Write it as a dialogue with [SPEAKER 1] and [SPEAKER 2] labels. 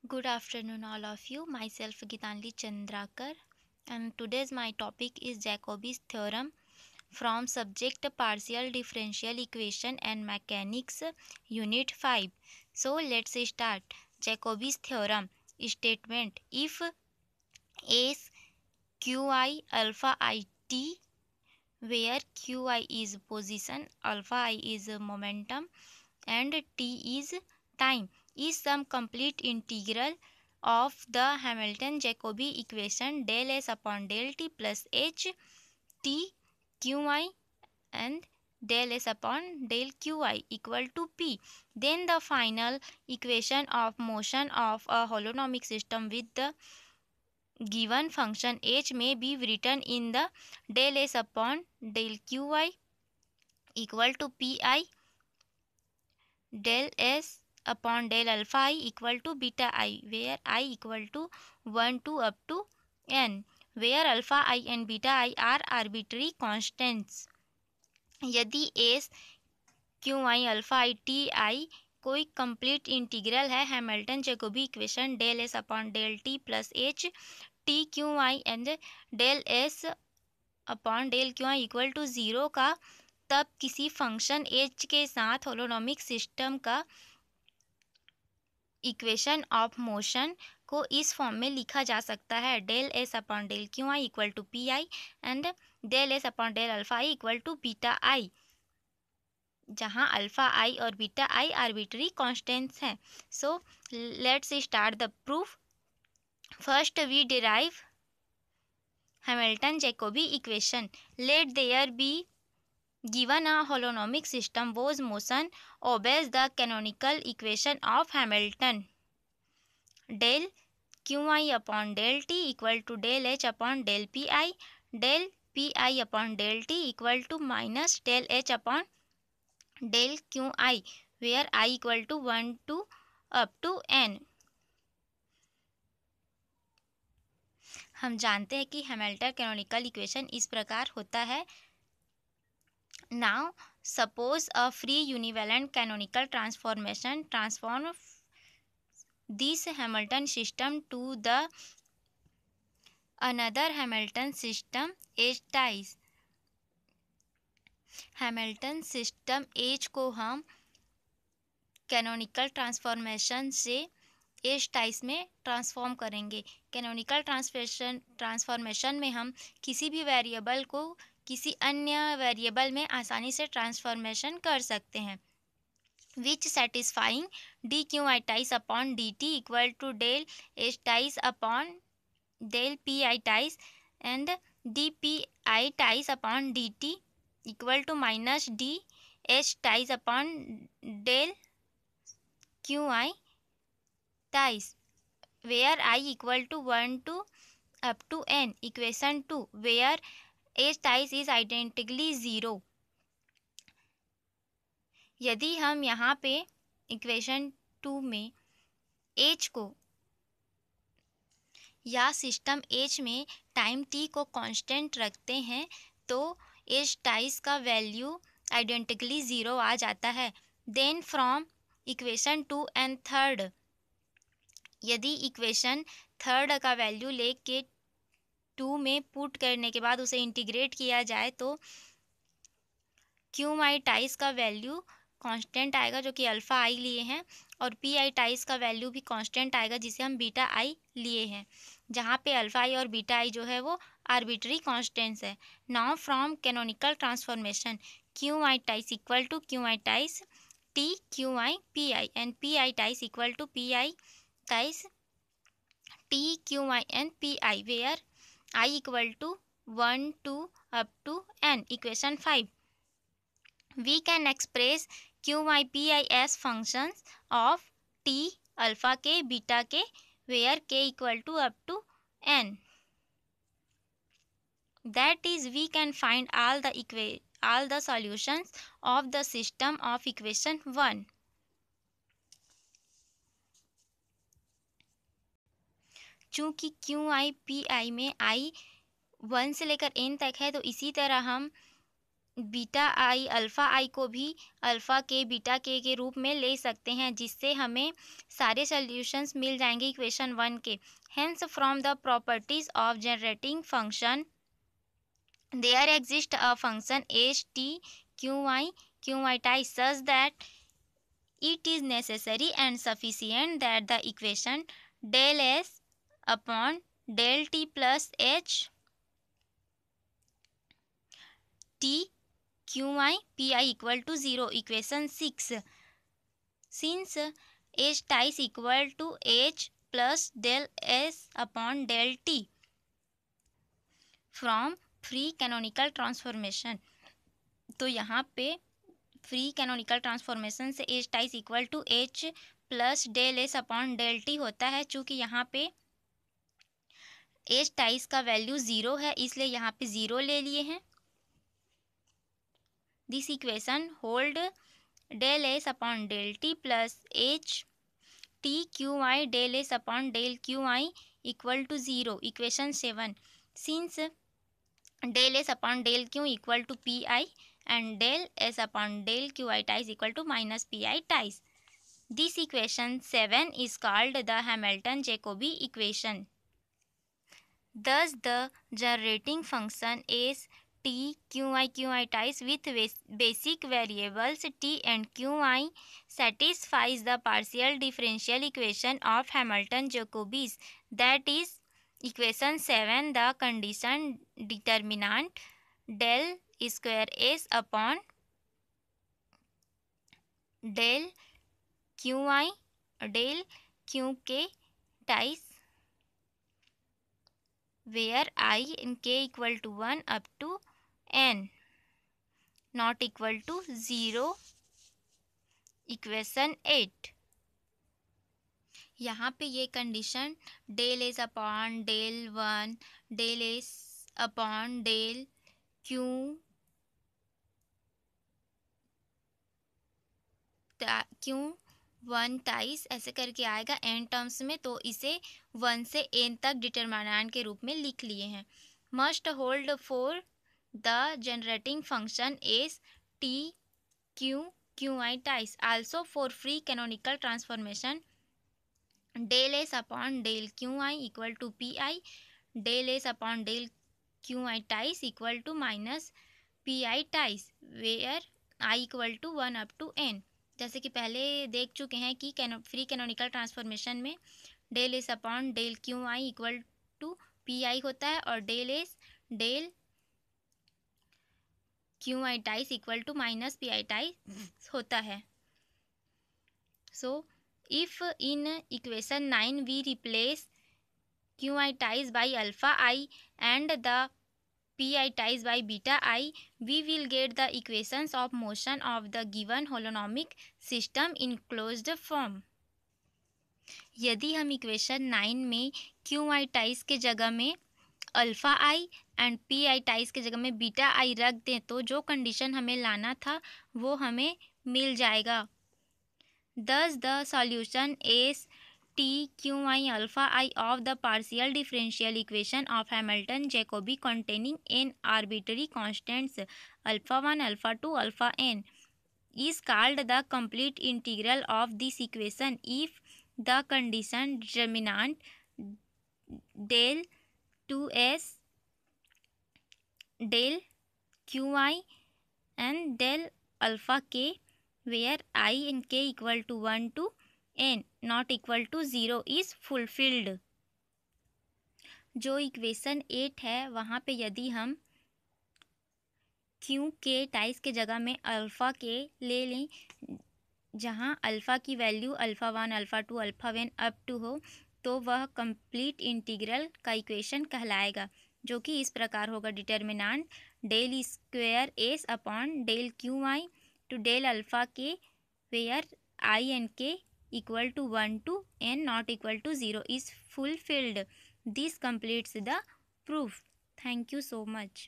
[SPEAKER 1] Good afternoon, all of you. Myself Gitanli Chandrakar, and today's my topic is Jacobi's theorem from subject partial differential equation and mechanics, unit 5. So let's start. Jacobi's theorem statement: if S qi alpha I t, where qi is position, alpha I is momentum, and t is time, is some complete integral of the Hamilton-Jacobi equation del S upon del t plus h t qi and del S upon del qi equal to p, then the final equation of motion of a holonomic system with the given function h may be written in the del S upon del qi equal to pi del S upon del alpha I equal to beta I, where I equal to 1 to up to n, where alpha I and beta I are arbitrary constants. यदि s q i alpha i t i कोई complete integral है Hamilton Jacobi equation del s upon del t plus h t Q i and del s upon del Q i equal to zero का, तब किसी function h के साथ holonomic system का equation of motion को इस form में लिखा जा सकता है: del s upon del Q i equal to p i and del s upon del alpha I equal to beta I, जहां अल्फा आई और बीटा आई आर्बिट्री कॉन्स्टेंट्स हैं. So let's start the proof. First we derive Hamilton Jacobi equation. Let there be given a holonomic system whose motion obeys the canonical equation of Hamilton, del qi upon del t equal to del h upon del pi, del pi upon del t equal to minus del h upon del qi, where I equal to 1 to up to n. हम जानते हैं कि Hamilton canonical equation इस प्रकार होता है. Now, suppose a free univalent canonical transformation transform this Hamilton system to the another Hamilton system H ties. Hamilton system H को हम कैनोनिकल ट्रांसफॉर्मेशन से H टाइस में ट्रांसफॉर्म करेंगे. कैनोनिकल ट्रांसफॉर्मेशन में हम किसी भी वेरिएबल को किसी अन्य वेरिएबल में आसानी से ट्रांसफॉर्मेशन कर सकते हैं. Which satisfying D Q I ties upon D T equal to del H ties upon del P I ties and D P I ties upon D T equal to minus D H ties upon del Q I ties, where I equal to 1 to up to n. Equation 2 where H ties is identically zero. यदि हम यहाँ पे equation 2 में h को या system h में time t को constant रखते हैं तो h टाइस का वैल्यू आइडेंटिकली ज़ीरो आ जाता है. Then from equation 2 and third, यदि इक्वेशन थर्ड का वैल्यू लेके 2 में पुट करने के बाद उसे इंटीग्रेट किया जाए तो क्यू आई टाइस का वैल्यू कांस्टेंट आएगा जो कि अल्फ़ा आई लिए हैं, और पी आई टाइस का वैल्यू भी कांस्टेंट आएगा जिसे हम बीटा आई लिए हैं, जहाँ पे अल्फ़ा आई और बीटा आई जो है वो आर्बिट्री कांस्टेंट्स है. Now from canonical transformation q I times equal to q I times t Q i p i and P I times equal to p I times t Q i and P i, where I equal to 1 to up to n. Equation 5, we can express q y p i as functions of t alpha k beta k, where k equal to up to n. That is, we can find all the solutions of the system of equation 1. चूँकि Q i p आई में आई 1 से लेकर n तक है, तो इसी तरह हम बीटा आई अल्फ़ा आई को भी अल्फ़ा के बीटा के रूप में ले सकते हैं, जिससे हमें सारे सॉल्यूशंस मिल जाएंगे इक्वेशन 1 के। Hence from the properties of generating function there exists a function h t qi tie such that it is necessary and sufficient that the equation del s upon del t plus h t qi pi equal to 0. Equation 6. Since h tie is equal to h plus del s upon del t from free canonical transformation, तो यहाँ पे free canonical transformation से h times equal to h plus del s upon del t होता है। चूँकि यहाँ पे H टाइस का वैल्यू ज़ीरो है, इसलिए यहाँ पे ज़ीरो ले लिए हैं। This equation hold del s upon del t plus h t Q i del s upon del Q i equal to zero. Equation 7. Since del s upon del q equal to pi and del s upon del qi ties equal to minus pi ties. This equation 7 is called the Hamilton-Jacobi equation. Thus, the generating function is t qi ties with basic variables t and qi satisfies the partial differential equation of Hamilton-Jacobis, that is equation 7. The condition determinant del square s upon del qi del qk ties where I and k equal to 1 up to n not equal to 0. Equation 8. यहाँ पे ये condition del s upon del 1 del s upon del q q 1 times ऐसे करके आएगा N terms में, तो इसे 1 से एन तक डिटरमिनेंट के रूप में लिख लिए हैं। Must hold for the generating function S T Q I टाइस। Also for free canonical transformation del s upon del qi equal to pi del s upon del qi ties equal to minus pi ties where I equal to 1 up to n। जैसे कि पहले देख चुके हैं कि free canonical transformation में del s upon del qi equal to pi होता है और del s del qi ties equal to minus pi ties होता है। So if in equation 9 we replace qi ties by alpha I and the pi ties by beta I, we will get the equations of motion of the given holonomic system in closed form. यदि हम equation 9 में qi ties के जगह में alpha I and P I ties के जगह में beta आई रख दें तो जो कंडीशन हमें लाना था वो हमें मिल जाएगा। Thus, the solution is t qi alpha I of the partial differential equation of Hamilton-Jacobi containing n arbitrary constants alpha 1, alpha 2, alpha n is called the complete integral of this equation if the condition determinant del 2s del qi and del alpha k where I and k equal to 1 to n not equal to 0 is fulfilled. जो equation 8 है वहाँ पे यदि हम Q के टाइस के जगह में अल्फ़ा के ले लें, जहाँ अल्फ़ा की value alpha 1, alpha 2, alpha n up to हो, तो वह कंप्लीट इंटीग्रल का इक्वेशन कहलाएगा, जो कि इस प्रकार होगा। Determinant del square S upon del Q I to del alpha k where I and k equal to 1 to n not equal to 0 is fulfilled. This completes the proof. Thank you so much.